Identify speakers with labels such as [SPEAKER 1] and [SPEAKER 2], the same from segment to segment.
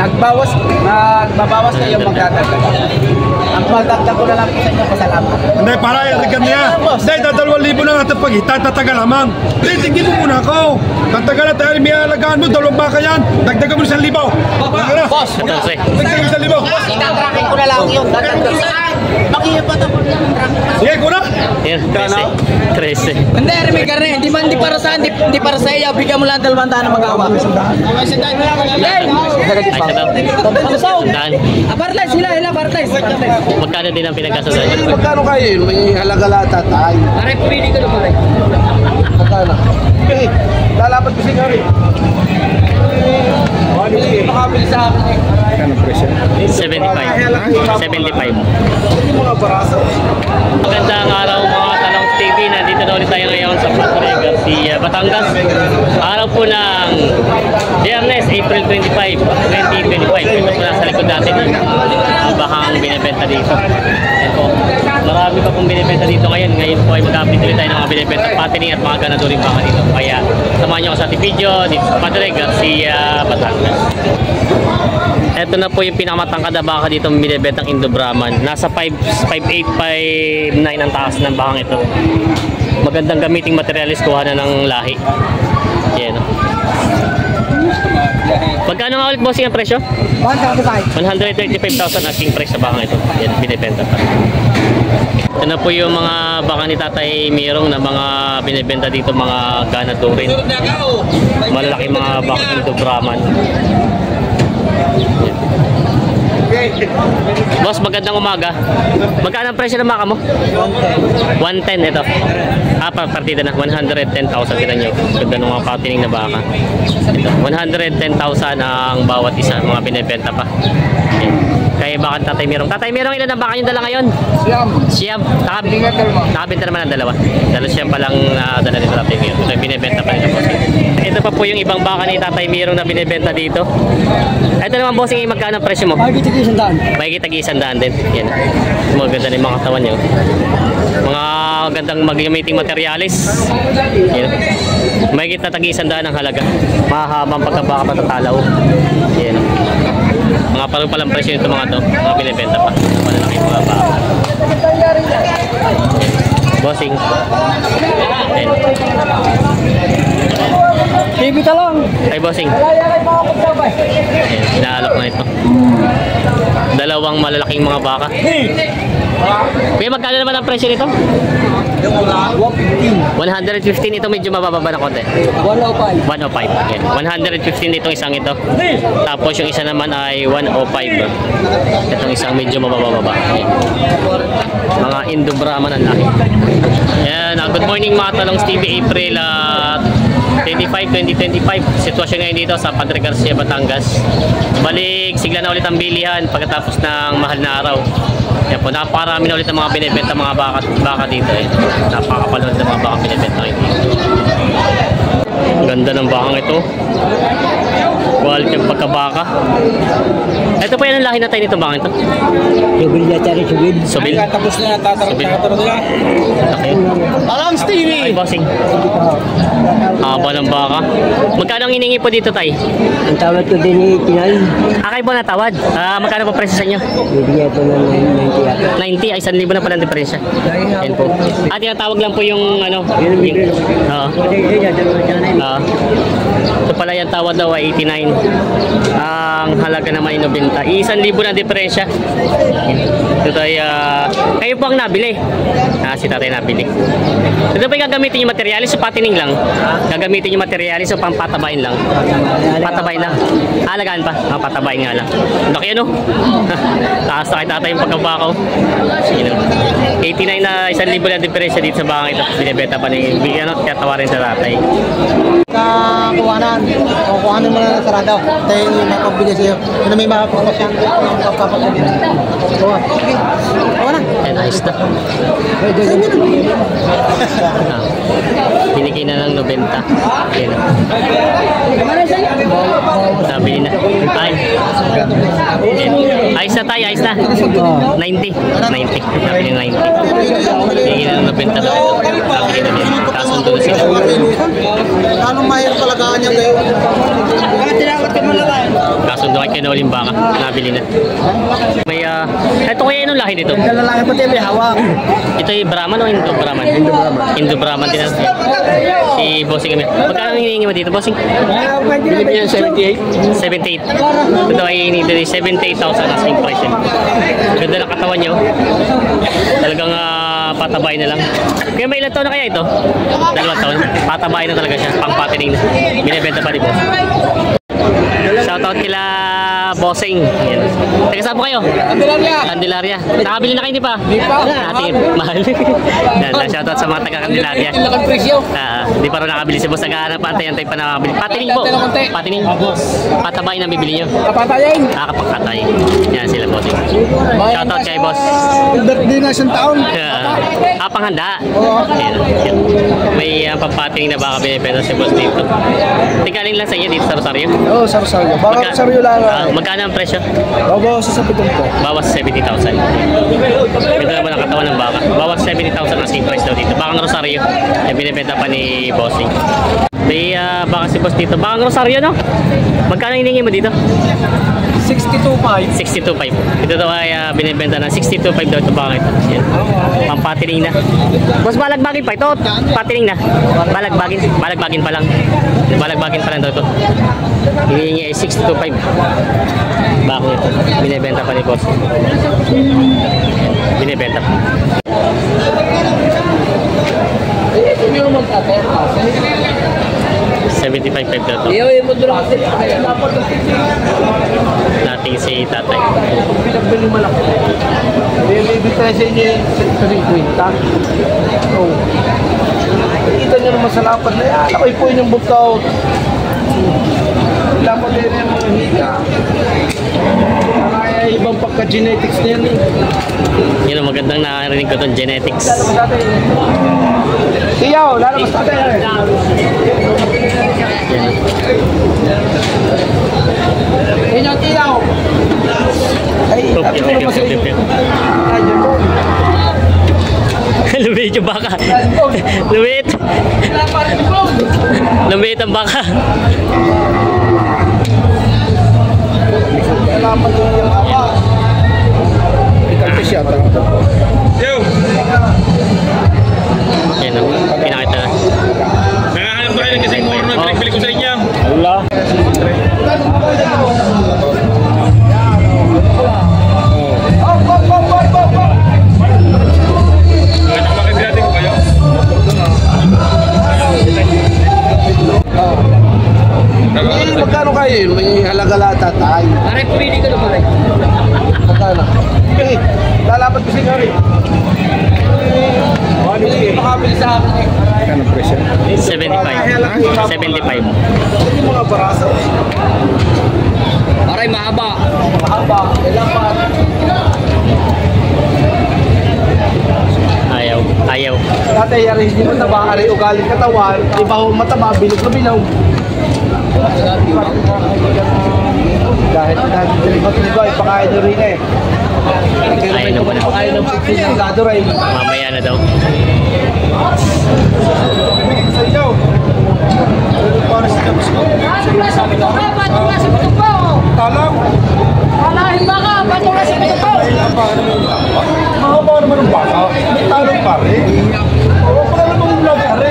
[SPEAKER 1] Nagbabawas kayo magdadagdag. Ang magdagdag ko na lang po sa inyo, pasalamat.
[SPEAKER 2] Hindi, para irigan niya. Hindi, 2,000 na natin pag tatagal lamang. Hindi, tingin mo muna ako. Tatagal na tayo, may alagaan mo, 2 baka yan. Dagdagan mo 1,000.
[SPEAKER 1] Boss,
[SPEAKER 2] dagdagan mo 1,000.
[SPEAKER 1] boss, itatrakin ko na lang yun. Makihipat ako na lang.
[SPEAKER 2] Sige, kuna.
[SPEAKER 3] Yan, 13.
[SPEAKER 1] Hindi, Remy Carne, hindi para sa iyo. Bigyan mo lang 200 na magawa.
[SPEAKER 3] Ay, siya daw. Saan?
[SPEAKER 1] Apartay sila, apartay.
[SPEAKER 3] Magkano din ang pinagkasasahan niyo?
[SPEAKER 4] Magkano kayo? May halaga lahat tayo.
[SPEAKER 1] Pare, pili ko na pare.
[SPEAKER 4] Magkano? Lalapat ko siya rin.
[SPEAKER 1] Makabili sa akin eh.
[SPEAKER 3] 75. 75. Magandang araw mga Talong TV. Nandito na ulit tayo ngayon sa Padre Garcia, Batangas. Araw po ng Biyernes, April 25, 2025. Ito po nasa likod natin yung bahang binibenta dito. Ito. Marami pa pong binibenta dito ngayon. Ngayon po ay mag-update ulit tayo ng mga binibenta patining at mga ganaduring baka dito. Kaya samahan nyo ako sa ating video dito sa Padre Garcia, Batangas. Ito na po yung pinakamatangkad na baka dito binibentang Indo Brahman. Nasa 5'8", 5'9" ang taas ng bakang ito. Magandang gamiting materialis, kuha na ng lahi. Yan. Magkano nga ulit bossing ang presyo? 135,000 asking price sa bakang ito. Yan, binibenta pa. Ito na po yung mga baka ni Tatay Mirong na mga binibenta dito, mga ganadurin. Malalaki mga baka Indo Brahman. Boss, magandang umaga. Magkano ang presyo ng baka mo? 110 ito. Partida na 110,000 kita nyo. Ganda ng mga patining na baka. Ito, 110,000 ang bawat isa, mga binibenta pa. Kaya baka Tatay Mirong. Tatay Mirong, ilan ang baka yung dala ngayon? Siyam. Nakabenta naman ang dalawa. Dala siyam palang dala nito Tatay Mirong. Ito binibenta pa nito bossing. Ito pa po yung ibang baka ni Tatay Mirong na binibenta dito. Ito naman bossing, magkano ang presyo mo? May tag-100 din. Yan. Maganda na yung mga katawan nyo. Mga gandang mag-gamiting materialis. Yan. May kita tag-100 ang halaga. Mahabang pagkabaka patatalaw. Yan. Mga palang presyo nito mga to. Mga binibenta pa. Malalaki mga baka. Bossing. Yan.
[SPEAKER 1] TV ka lang.
[SPEAKER 3] Ay bossing. Inaalok na ito. Dalawang malalaking mga baka. Kaya magkano naman ang presyo nito? 115. Ito medyo mababa na konti. 105. Yan. 115 itong isang ito. Tapos yung isa naman ay 105. Itong isang medyo mababa. Yan. Mga Indo Brahman ang laki. Yan. Good morning mga Talongs TV. April 25, 2025. Sitwasyon ngayon dito sa Padre Garcia, Batangas. Balik, sigla na ulit ang bilihan pagkatapos ng mahal na araw. Yan po, napakarami na ulit ng mga binibenta mga baka dito. Napakapalunod ng mga baka binibenta dito. Ganda ng bakang ito. Quality ng pagkabaka. Ito po yan ang lahi na tayo nito bakang ito. Subil.
[SPEAKER 1] Tapos na, tatarot nila.
[SPEAKER 3] Okay.
[SPEAKER 1] Talongs TV!
[SPEAKER 3] Ay, bossing. Haba ng baka. Magkano ang hiningi po dito, tay?
[SPEAKER 5] Ang tawad ko din 89.
[SPEAKER 3] Kayo po natawad. Magkano po presyo sa inyo?
[SPEAKER 5] Bibigyan ko ng 90
[SPEAKER 3] 90, ay
[SPEAKER 5] yata.
[SPEAKER 3] 1,000 na pala ang diferensya. Yan po. Tinatawag lang po yung ano. Oo. Ito pala yung tawad daw ay 89. Ang halaga naman ay 90. 1,000 na diferensya. Ito ay kayo po ang nabili. Si tatay nabili. Ito ba yung gagamitin yung materialis o patining lang? Gagamitin yung materialis o pampatabain lang? Patabain lang. Alagaan pa? Patabain nga lang. Laki ano? Taas na kay tatay yung pagkabakaw. 89 na 1,000 na diferensya dito sa bakang ito. Binibenta pa ni bigyan at katawarin sa tatay.
[SPEAKER 4] Kuhanan mo na ng sarado. Tayo mapabigay sa'yo. Kung may makapagpasyan, magpapapagyan. Okay. Kuhanan.
[SPEAKER 3] Yan, ayos na. Binigay na ng 90. Yan. Nabili na. Ay. Ayos na tayo, ayos na. 90. 90. Nabili na 90. Binigay na ng 90 daw. makita din. Kasundo na sila.
[SPEAKER 4] Anong mahirap talagaan niya ngayon?
[SPEAKER 3] Kasundo kay Kenolim baka. Nabili na. May, ito kaya anong lahi dito?
[SPEAKER 1] Lalaki pati may hawak.
[SPEAKER 3] Ito yung Brahman o Indo Brahman? Indo Brahman din. Si Bossing kami. Magkano hinihingi mo dito, Bossing?
[SPEAKER 1] Binibigyan 78.
[SPEAKER 3] 78. Ito ay hinihingi dito 78,000 asking price yun. Ganda ng katawan nyo. Talagang patabay na lang. Kaya may ilang taon na kaya ito? 2 taon. Patabay na talaga siya. Pang-patining na. Binibenta pa ni Boss. Shoutout kila Bossing. Yan. Teka, saan po kayo? Candelaria. Nakabili na kayo, di pa? Di pa. Natin, mahal. Yan, shoutout sa mga taga Candelaria. Di pa rin nakabili si Boss. Nag-aarap pa, antay pa nakabili. Patining po. Patining. Patabay na bibili nyo.
[SPEAKER 1] Kapatayin.
[SPEAKER 3] Nakakapagkatay. Yan sila, Bossing. Shoutout kay Boss.
[SPEAKER 4] Birthday na isang taon.
[SPEAKER 3] Panghanda. Yan. May pampating na baka binibenta si Boss dito. Tingkaling lang sa inyo dito sa Rosario.
[SPEAKER 1] Oo, sa Rosario. Baka Rosario lang.
[SPEAKER 3] Magkano ang presyo?
[SPEAKER 1] Bawas sa 70 po.
[SPEAKER 3] Bawas 70,000. Ito naman ang katawan ng baka. Bawas 70,000 ang same price daw dito. Bakang Rosario. Yung binibenta pa ni Bossing. May baka si Boss dito. Bakang Rosario, no? Magkano hiningi mo dito?
[SPEAKER 1] 62.5.
[SPEAKER 3] 62.5. Ito daw ay binibenta na 62.5 daw ito baka ito. Yan. Pampatining na. Boss, balagbagin pa ito. Patining na. Balagbagin. Balagbagin pa lang. Balagbagin pa lang daw ito. Hinihingi ay 62.5. Bako ito. Binibenta pa ni Boss. Binibenta pa.
[SPEAKER 1] Hindi mo magkate.
[SPEAKER 3] 75.5 daw ito.
[SPEAKER 1] Iyo mo doon kasi.
[SPEAKER 3] Nating si tatay.
[SPEAKER 1] Pinagbili malaki. Ibig tayo sa inyo sa 320. Oo. Kita nyo naman sa lapad na yan. Ako'y po yung bukaw. Lapad din yung mga hika. Kaya ibang pagka-genetics na yan.
[SPEAKER 3] Yun ang magandang nakarinig ko itong genetics.
[SPEAKER 1] Lalabas natin. Tiyaw, lalabas natin. Yan yung tiyaw. Ay, sabi ko naman sa inyo.
[SPEAKER 3] Lumit yung baka. Lumit. Lumit ang baka.
[SPEAKER 1] Salamat ko yung ama. Ikalpi siya.
[SPEAKER 2] Yo!
[SPEAKER 3] Yan o. Pinakita na.
[SPEAKER 2] Nakahanap ba kayo kasi more na pinagpili ko sa inyo?
[SPEAKER 3] Wala.
[SPEAKER 2] Makakabili ko kayo.
[SPEAKER 1] Magkano kayo? May halaga lahat tatay.
[SPEAKER 3] Aray, pumili ka na pala.
[SPEAKER 1] Magkano? Okay, lalapat ko sa inyo rin. Makabili sa akin. Magkano presyo?
[SPEAKER 3] 75. 75.
[SPEAKER 1] Yung mga barasa.
[SPEAKER 3] Aray, mahaba.
[SPEAKER 1] Mahaba. Kailangan.
[SPEAKER 3] Ayaw. Ayaw.
[SPEAKER 1] Tatay, yari hindi mo taba. Aray, ugaling katawan. Iba ho mataba. Bilog na bilaw. Dahil delibat-liba, ipakain nyo rin eh.
[SPEAKER 3] Ayaw na muna.
[SPEAKER 1] Ipakain ng pagkain ng gado rin.
[SPEAKER 3] Mamaya na daw.
[SPEAKER 2] Sa inyo. Para sa tapos ko. Talang. Mahaba naman ang baka. May talong pare. Wala namang ulam pare.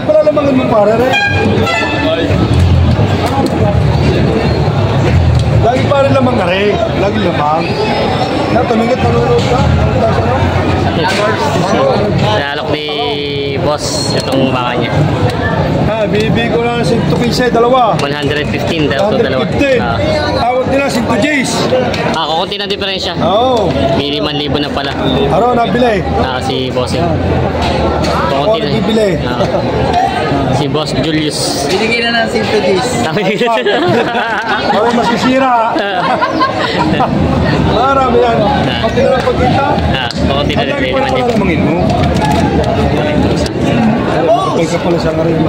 [SPEAKER 2] Wala namang ulam pare rin. Lagi pare lamang ka rin. Lagi lamang. Tumingit nanonood ka.
[SPEAKER 3] Nalok ni Boss itong baka niya.
[SPEAKER 2] Bibigay ko lang sa 115, dalawa.
[SPEAKER 3] 115 daw ito dalawa.
[SPEAKER 2] 115. Tawag nila 5 Gs.
[SPEAKER 3] Kukunti na diferensya.
[SPEAKER 2] Oo.
[SPEAKER 3] May 5,000 na pala.
[SPEAKER 2] Araw, nabili.
[SPEAKER 3] Si Boss yun.
[SPEAKER 2] Ako
[SPEAKER 3] Kukunti na.
[SPEAKER 2] nabibili.
[SPEAKER 3] Si Boss Julius.
[SPEAKER 1] Binigyan na ng 5 days.
[SPEAKER 2] Ako masisira. Marami yan. Pati na lang pagkita.
[SPEAKER 3] Kukunti na
[SPEAKER 2] Ang lagi
[SPEAKER 3] din.
[SPEAKER 2] pa na pala lamangin mo. Makapay ka pala sa karin.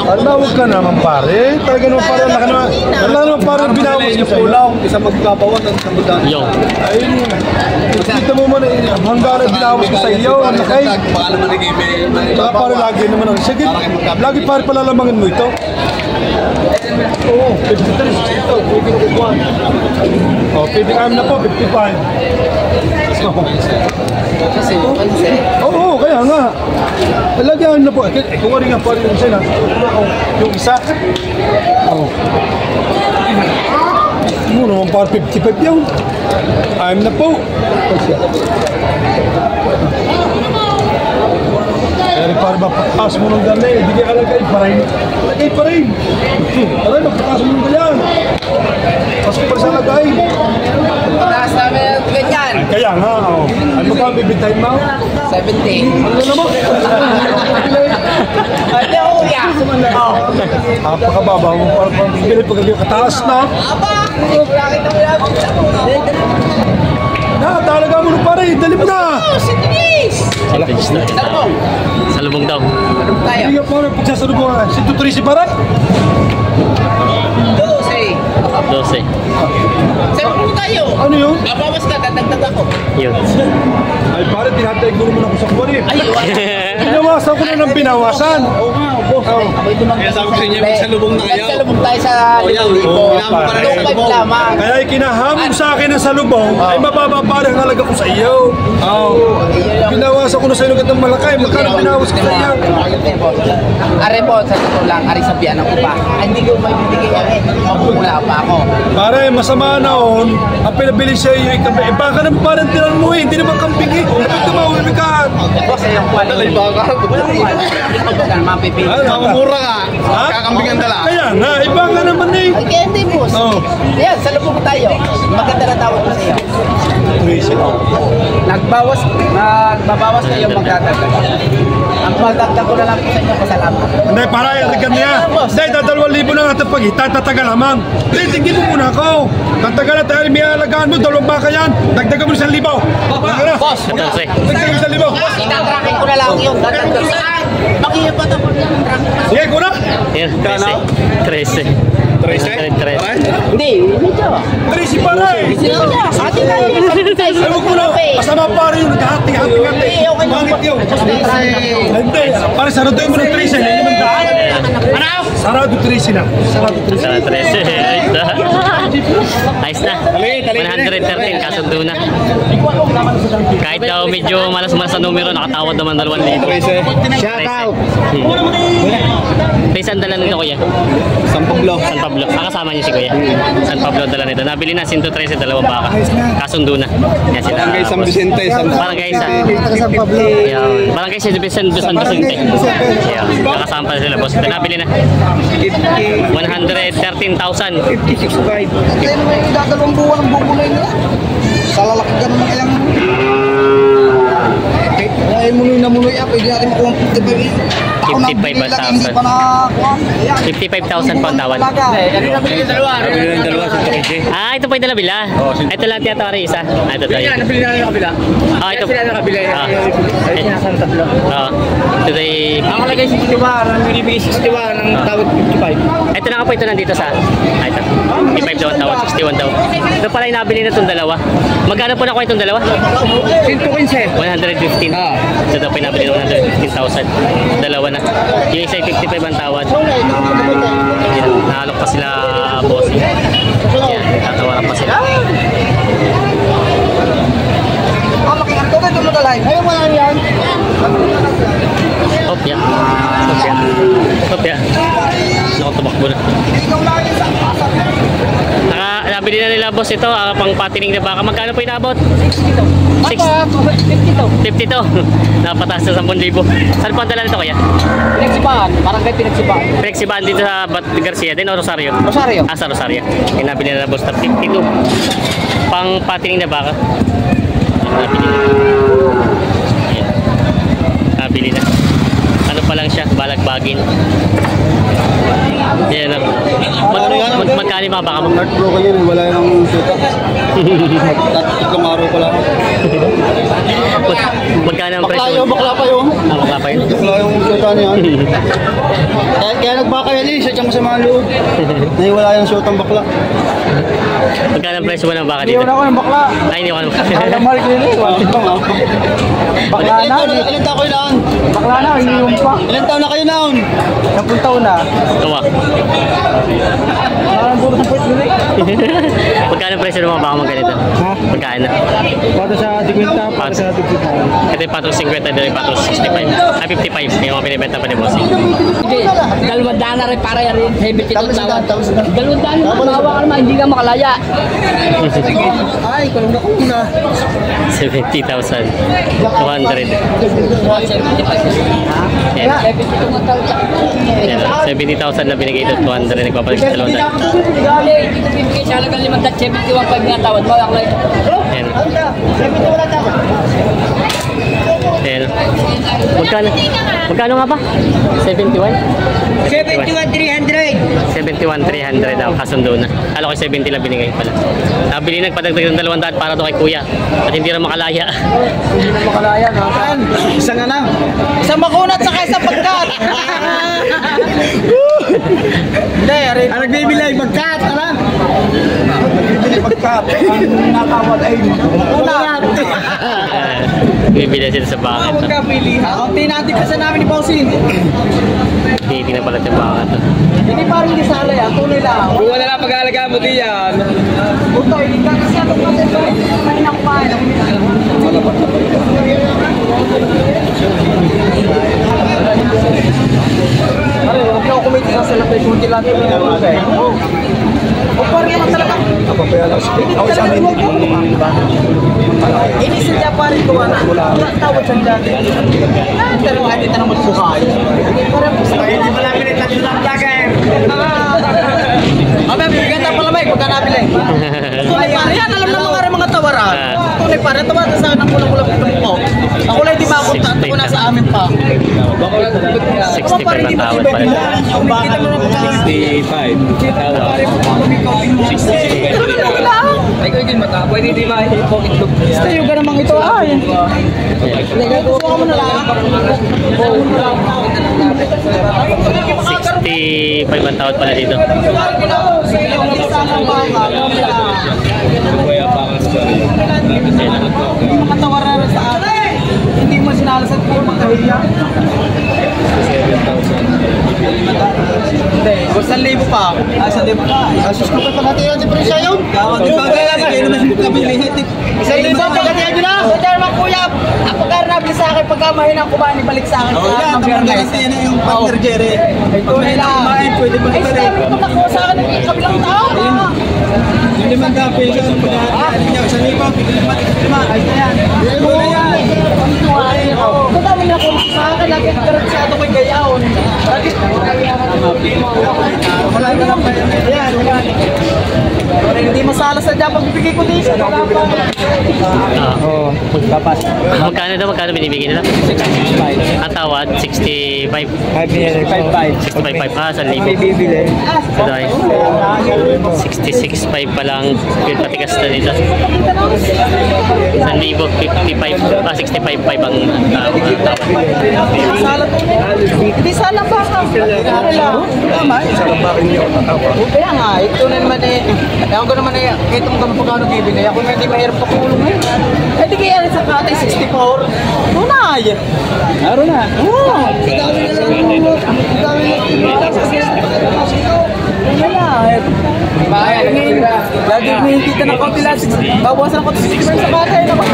[SPEAKER 2] Alawag ka naman pare. Talaga naman pare. Wala naman pare binawas ka sa ulaw.
[SPEAKER 4] Isa magkabawat ang sambudan.
[SPEAKER 3] Yo.
[SPEAKER 2] Ayun. Kita mo man hanggaran binawas ko sa iyo. Nakay.
[SPEAKER 4] Baka naman nag-email.
[SPEAKER 2] Saka pare lagi naman ang sige. Lagi pare palalamangin mo ito. Oo, 53 ito. Pwede ko kuha. Oh, pwede kami na po, 55. Oo, kaya nga. Lagyan na po. Kung ano nga pare yung sila. Yung isa. Oo. Ano naman para 55 yun. I'm na po. Kaya para mapataas mo ng ganda eh. Hindi ka lagay pa rin. Lagay pa rin. Aray, mapataas mo ng ganyan. Pasok pa sa lagay.
[SPEAKER 6] Taas namin ganyan.
[SPEAKER 2] Kaya nga, oh. Ano ba ang bibitayin mo?
[SPEAKER 6] 70.
[SPEAKER 2] Ano naman?
[SPEAKER 6] Ano kuya?
[SPEAKER 2] Napakababa mo para bibili pag kataas na.
[SPEAKER 6] Aba! Bakit ang
[SPEAKER 2] Na, talaga mo na pare. Dali mo na.
[SPEAKER 6] Sinis! Salmong!
[SPEAKER 3] Salubong daw.
[SPEAKER 6] Anong tayo?
[SPEAKER 2] Hindi nga pare, pagsasalubungan. Si Tutrisi pare?
[SPEAKER 6] 12.
[SPEAKER 3] 12.
[SPEAKER 6] Saan po tayo?
[SPEAKER 2] Ano yun?
[SPEAKER 6] Nabawas ka, dadagdag ako.
[SPEAKER 3] Yun.
[SPEAKER 2] Ay pare, tinatayag mo naman ako sa kuwan eh.
[SPEAKER 6] Ay,
[SPEAKER 2] Binawasan ko na ng binawasan.
[SPEAKER 6] Oo nga, boss. Ako ito mang...
[SPEAKER 4] Kaya sabi ko sa inyo, magsalubong na kayo.
[SPEAKER 6] Magsalubong tayo sa
[SPEAKER 4] Oh, yan.
[SPEAKER 6] 1,000.
[SPEAKER 4] Oh, kailangan pa rin.
[SPEAKER 6] 2,500 lamang.
[SPEAKER 2] Kaya ikinahamon sa akin ng salubong, ay mababa pare ang halaga ko sa iyo. Binawasan ko na sa iyo ng malakay. Magkano binawas ko sa iyo?
[SPEAKER 6] Are po, sa totoo lang, ari sabihan ako pa. Ay, hindi ko maibibigay yan. Mapupula pa ako.
[SPEAKER 2] Pare, masama naon, ang pinabili sa iyo ay kampi. Eh baka naman parang tinan mo eh, hindi naman kambing eh. Kapag tumawin ka.
[SPEAKER 6] Boss, ayun po. Talay baka. Mapipili.
[SPEAKER 4] Mamumura ka.
[SPEAKER 2] Ha?
[SPEAKER 4] Kakambing ang dala.
[SPEAKER 2] Kaya nga, eh baka naman eh.
[SPEAKER 6] Ay, kaya hindi, boss.
[SPEAKER 2] Oo.
[SPEAKER 6] Yan, sa lubog tayo. Maganda na tawag ko sa iyo. Nagbabawas kayo magdadagdag. Ang pagdagdag ko na lang po sa inyo, pasalamat.
[SPEAKER 2] Hindi, para yan niya. Hindi, 2,000 na nga ito pag tatagal lamang. Hindi, tingin mo muna ako. Tatagal na tayo, may alagaan mo, 2 baka yan. Dagdagan mo 1,000.
[SPEAKER 6] Boss,
[SPEAKER 2] Dagdagan mo 1,000.
[SPEAKER 6] itatrakin ko na lang yun. Dadagdag saan? Makiyapat ako ng traffic.
[SPEAKER 2] Sige, kuna.
[SPEAKER 3] Yan, 13. 13.
[SPEAKER 6] Hindi, medyo.
[SPEAKER 2] Tracy pare.
[SPEAKER 6] Sino niya? Hati na yun.
[SPEAKER 2] Ay, huwag mo na. Masama pare yung naghahati-hati.
[SPEAKER 6] Hindi, okay lang.
[SPEAKER 2] Bakit yun? Hindi, pare, sarado mo ng Tracy. Hindi naman daan. Sarado Tracy na. Sarado Tracy.
[SPEAKER 3] Sa 13. Ayos na. 113, kasundo na. Kahit daw medyo malas-malas sa numero, nakatawad naman 2,000.
[SPEAKER 4] Shout out.
[SPEAKER 3] Saan dala nito kuya?
[SPEAKER 4] San Pablo.
[SPEAKER 3] San Pablo. Kasama niyo si kuya. San Pablo dala nito. Nabili na 113, 2 baka. Kasundo na. Yan sila.
[SPEAKER 4] Barangay San Vicente.
[SPEAKER 3] Barangay San.
[SPEAKER 4] San Pablo.
[SPEAKER 3] Yan. Barangay San Vicente. Yan. Nakasama pa sila boss. Nabili na. 113,000.
[SPEAKER 4] 56.5.
[SPEAKER 6] Kaya naman yung dadalawang buwan ng bubulay nila. Salalaki ka naman kayang... Ay, munoy na munoy up. Pwede natin makuha 55. Ako nang bili lang, hindi pa nakakuha.
[SPEAKER 3] 55,000 pa ang tawad.
[SPEAKER 6] Ano na bili yung dalawa?
[SPEAKER 4] Nabili ng dalawa sa Tukiji.
[SPEAKER 3] Ito pa yung dalabila. Ito lang tiyatari isa. Ito tayo.
[SPEAKER 6] Nabili na yung kabila.
[SPEAKER 3] Ito.
[SPEAKER 6] Sila na kabila. Ay, sinasang tatlo.
[SPEAKER 3] Ito tayo.
[SPEAKER 6] Ang kalagay 61, ang binibigay 61, ang tawad 55.
[SPEAKER 3] Ito na nga po, ito nandito sa... ito. 55 daw ang tawad, 61 daw. Ito pala yung nabili na itong dalawa. Magkano po nakuha itong dalawa?
[SPEAKER 6] 115.
[SPEAKER 3] 115. Ito daw po yung nabili ng 115,000. Dalawa na. Yung isa ay 55 ang tawad. Yan, nahalok pa sila boss. Yan, tatawaran pa sila.
[SPEAKER 6] Makihan ko kayo tumutalahin. Ayaw mo lang yan.
[SPEAKER 3] Opya. Opya. Naku, tumakbo na. Nabili na nila boss ito, pang patining na baka. Magkano po inabot? 52. Napataas na 10,000. Saan po ang dala nito kaya?
[SPEAKER 6] Pinagsibaan. Parang kayo pinagsibaan.
[SPEAKER 3] Pinagsibaan dito sa Garcia din o Rosario?
[SPEAKER 6] Rosario.
[SPEAKER 3] Sa Rosario. Yung nabili na boss na 52. Pang patining na baka. Nabili na. Ayan. Nabili na. Ano pa lang siya, balagbagin. Yan. Magkano Magkano yung mga baka mo?
[SPEAKER 2] Heartbroken yan, wala yung shoot up. Tatlong araw ko lang.
[SPEAKER 3] Magkano ang presyo?
[SPEAKER 2] Bakla pa yun.
[SPEAKER 3] Ah, bakla pa yun?
[SPEAKER 2] Bakla yung shoot up niyan. Kaya nagbaka yan eh, siya sa mga loob. Nahiwala yung shoot ang bakla.
[SPEAKER 3] Magkano ang presyo mo ng baka dito?
[SPEAKER 1] Iwan ako ng bakla.
[SPEAKER 3] Ay, hindi ko alam.
[SPEAKER 1] Mahal ko yun eh. Bakla na.
[SPEAKER 2] Ilan taon kayo naon?
[SPEAKER 1] Bakla na, ininom pa.
[SPEAKER 2] Ilan taon na kayo naon?
[SPEAKER 1] 10 taon na.
[SPEAKER 3] Tuwa.
[SPEAKER 1] Parang puro sa puwit yun eh.
[SPEAKER 3] Magkano ang presyo ng mga baka mo ganito? Magkano?
[SPEAKER 1] Para sa 50, para sa 55.
[SPEAKER 3] Ito yung patos 50, ito yung patos 65. Ay, 55. Yung mga pinibenta pa ni boss.
[SPEAKER 6] Dalawang daan na rin para yan rin. Heavy tito tawad. Dalawang daan na mahawa ka naman, hindi ka makalaya.
[SPEAKER 1] Ay, kulong na kuna.
[SPEAKER 3] 70,200. Yan. Yan. 70,000 na binigay ito, 200 na nagpapalit sa dalawang daan.
[SPEAKER 6] Siya lang ang 571 pag tinatawad mo.
[SPEAKER 3] Yan. Yan. Magkano nga ba? 71? 71,300 ang kasundo na. Kala ko 70 lang binigay pala. Nabili nagpadagdag ng 200 para to kay kuya. At hindi rin makalaya.
[SPEAKER 1] Makalaya na.
[SPEAKER 2] Isang na.
[SPEAKER 6] Isang makunat sa isang pagkat.
[SPEAKER 1] Hindi, aray.
[SPEAKER 2] Ang nagbibilay, magkat, ala?
[SPEAKER 1] Bibili pagkat. Ang nakawag ay makunat.
[SPEAKER 3] Bibili sila sa baka ito.
[SPEAKER 1] Pili. Kaunti natin kasi namin ni Pausin.
[SPEAKER 3] Tinitingnan pala sa baka ito.
[SPEAKER 1] Hindi parang hindi sa alay. Tunay lang.
[SPEAKER 6] Kung wala lang pag-aalaga mo diyan.
[SPEAKER 1] Puto, hindi ka kasi atong kasi may nakumain. Aray, huwag niyo ako kumiti sa celebration. Hindi lang yung pinag-usay. O parang naman talaga. Ako sa amin. Ini sejak hari ko na. Tawad sa dati. Pero hindi na naman buhay. Hindi pala pinitan yung vlogger. Abe, ganda pala may pagka nabili. Tunay pare, yan alam na mga tawaran. Tunay pare, tawaran sa akin ang kulang-kulang itong po. Ako lang di makunta, ako nasa amin pa.
[SPEAKER 3] 65 ang tawad pala. 65.
[SPEAKER 6] Ay ko igin mata, pwede di ba i-pocket look.
[SPEAKER 1] Basta yung ganamang ito ay. Gusto ka mo na lang.
[SPEAKER 3] 65 ang tawad pala dito.
[SPEAKER 1] Mga tawaran sa akin. Hindi mo sinalasat po magkahiya. 7,000. Hindi, 1,000 pa. 1,000 pa.
[SPEAKER 2] Asus ko pa natin yan si Presya yun.
[SPEAKER 1] Di ba kaya kayo naman si Kabili? 1,000 pa kaya nyo na. So, dahil mga kuya, ang pagkarnabli sa akin, pagka mahinang kumain, ibalik sa akin.
[SPEAKER 2] Oo yan,
[SPEAKER 1] mag-organize.
[SPEAKER 2] yan yung partner Jerry.
[SPEAKER 1] Ito nila. Pwede ba ito rin? Ito na ko sa akin, kabilang tao.
[SPEAKER 2] Yung 5 peso ang pagkakain niya. 1,000, bigyan naman ito naman.
[SPEAKER 1] Ayos na yan. Ito na yan. Ito dami na ko sa akin, lagi karat sa ito kay Gayaon. Wala na lang pa yan. Ayan, hindi masala sa dyan pagbibigay ko dito.
[SPEAKER 3] Oo. Magkano daw? Magkano binibigay nila?
[SPEAKER 1] 65.
[SPEAKER 3] Ang tawad, 65.
[SPEAKER 1] 5,500.
[SPEAKER 3] 65. Ah, 1,000.
[SPEAKER 1] Bibili.
[SPEAKER 3] Ito ay 66.5 pa lang. Yung patigas na dito. 1,000, 55, 65.5 ang tawad.
[SPEAKER 1] Sala to na. Hindi sala ba ka? Tama. Sala ba rin yung tatawa? Kaya nga, ito na naman eh. Ewan ko naman eh, kahit kung magkano bibigay. Ako na hindi mahirap pakulong eh. Eh di kaya sa kate 64. Tunay. Meron na. Oo. Dami na lang. Dami na lang. Lagi kumikita ng konti lang. Bawasan ako 60 sa bagay naman.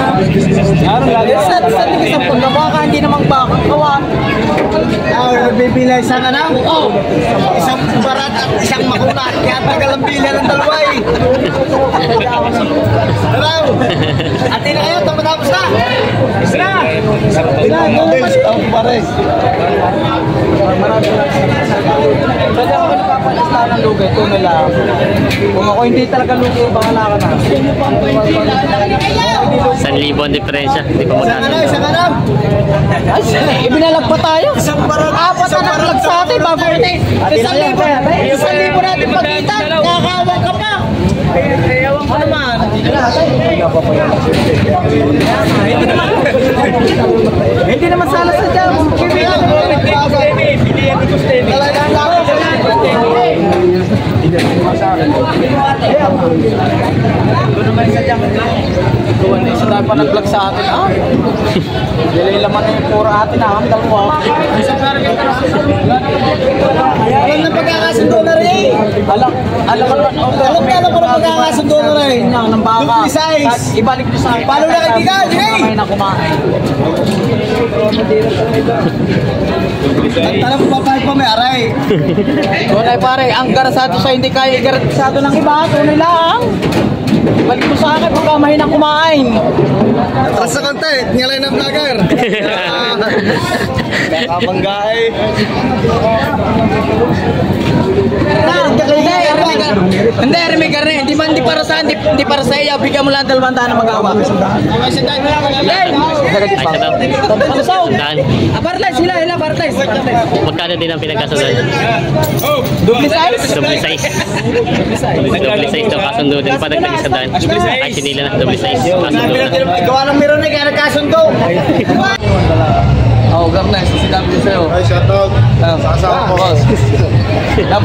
[SPEAKER 1] Lagi sa isang punda baka hindi namang baka. Kawan.
[SPEAKER 2] Nagbibilay sana na? Oo. Isang barat at isang makunat. Kaya tagal ang bila ng dalawa eh. Hello? Ate na kayo, tapos na. Isa na. Ang pares.
[SPEAKER 1] Kasi ako nagpapalasla ng lugay. Ito na lang. Kung ako hindi talaga lugay, bahala ka na.
[SPEAKER 3] 1,000 ang diferensya. Hindi pa magkano.
[SPEAKER 2] Isang ano?
[SPEAKER 1] Ay, ibinalag pa tayo. Apat na naglag sa atin bago natin. 1,000 natin pagkita. Nakakawa mo naman. Hindi naman sana sa jam. Doon na isa tayo pa nag-vlog sa atin, ah. Dili laman yung pura atin, ah. Ang dalawa. Alam na pagkakasundo na rin. Alam ko na pagkakasundo na rin. Ng baka. Dupli size. Ibalik nyo sa akin. Paano na kaibigan? Kumain na kumain. Ang tanong mo papayag pa may aray. Tunay pare, ang garasado sa hindi kaya garasado ng iba. Tunay lang. Balik mo sa akin pagka mahina kumain.
[SPEAKER 2] Atras sa konti, ngalay ng vlogger. Nakabanggae.
[SPEAKER 1] Hindi, Remy Garne, hindi para sa iyo, bigyan mo lang 200 na magawa. Apartlize sila, apartlize.
[SPEAKER 3] Magkano din ang pinagkasundan?
[SPEAKER 1] Dupli size?
[SPEAKER 3] Double size. Double size daw kasundo din. Padagdag isa daan. Ay, sinila na double size. Kasundo na.
[SPEAKER 1] Gawa ng meron na kaya nagkasundo. Oh, Garne, sinabi ko sa'yo.
[SPEAKER 2] Ay, shoutout. Sa asawa ko.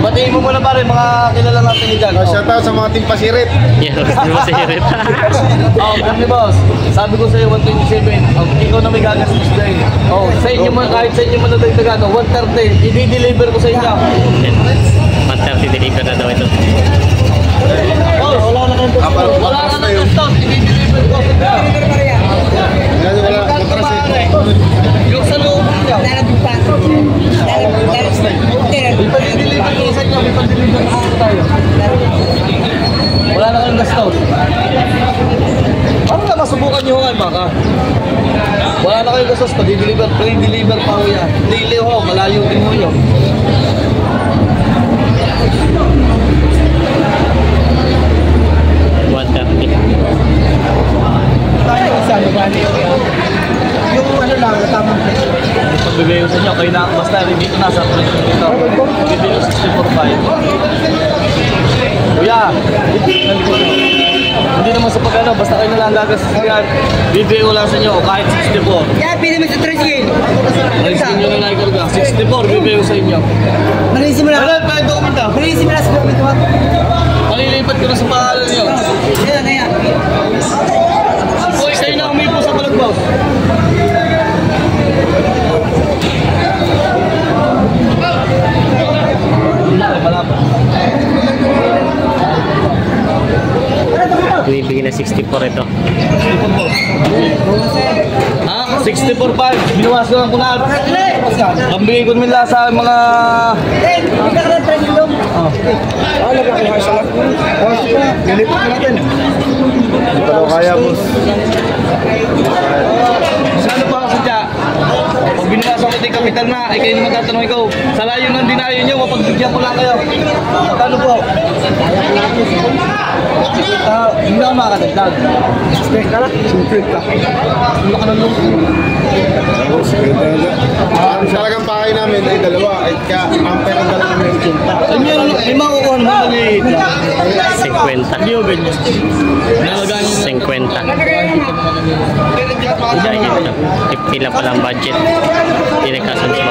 [SPEAKER 1] Batiin mo muna pare, mga kilala natin dyan.
[SPEAKER 2] Shoutout sa mga team pasirit.
[SPEAKER 3] Yan, di mo sirit.
[SPEAKER 1] Oh, Garne boss, sabi ko sa'yo 127. Oh, ikaw na may gagastos din. Oh, sa inyo mo, kahit sa inyo mo na dagdagan, 130, i-deliver ko sa inyo.
[SPEAKER 3] 130 deliver na daw ito.
[SPEAKER 1] Oh, wala na kayong wala na ng gastos, i-deliver ko.
[SPEAKER 2] Wala, matras ito.
[SPEAKER 1] Yung sa loob niya. Ipa-deliver ko sa inyo, ipa-deliver ko tayo. Wala na kayong gastos. Ano na masubukan nyo nga, baka? Wala na kayong gastos, pa-deliver pa ho yan. Dili ho, malayo din ho yun. Yung ano lang, tamang pagbibigay ko sa inyo, kayo na, basta dito na sa presyo dito. Bibigay ko 64.5. Kuya, hindi naman sa pagkano, basta kayo na lang gagastos yan. Bibigay ko lang sa inyo, kahit 64.
[SPEAKER 6] Yeah, pili mo sa 3
[SPEAKER 1] Alisin nyo na lang ikarga. 64, bibigay ko sa inyo.
[SPEAKER 6] Marisin mo
[SPEAKER 1] Ano, pa yung dokumenta?
[SPEAKER 6] Marisin mo na sa dokumento.
[SPEAKER 1] Malilipat ko na sa pangalan nyo.
[SPEAKER 6] Ayan.
[SPEAKER 1] Boy, sa'yo na umipo sa balagbaw. Malapit.
[SPEAKER 3] Bibigyan na 64 ito.
[SPEAKER 1] Ah, 64.5. Binawasan ko na. Pambigay ko nila sa mga...
[SPEAKER 2] Nilipot ko natin. Hindi pa daw kaya, boss.
[SPEAKER 1] Saan pa ako sadya? Pag binawasan ko yung kapital na, ay kayo naman tatanong ikaw. Sa layo ng dinayo nyo, mapagbigyan ko lang kayo. Magkano po? Hindi ako makakatagdag. Ka na? Hindi ka na nung...
[SPEAKER 2] Talagang pakay namin ay dalawa. Ay ka-amper ang dalawa namin yung kinta.
[SPEAKER 1] Lima kukuha mo maliit lang.
[SPEAKER 3] 50.
[SPEAKER 1] Hindi ko ganyan. Nalagaan nyo na.
[SPEAKER 3] 50. 50 lang pala ang budget. Hindi nagkasunod sa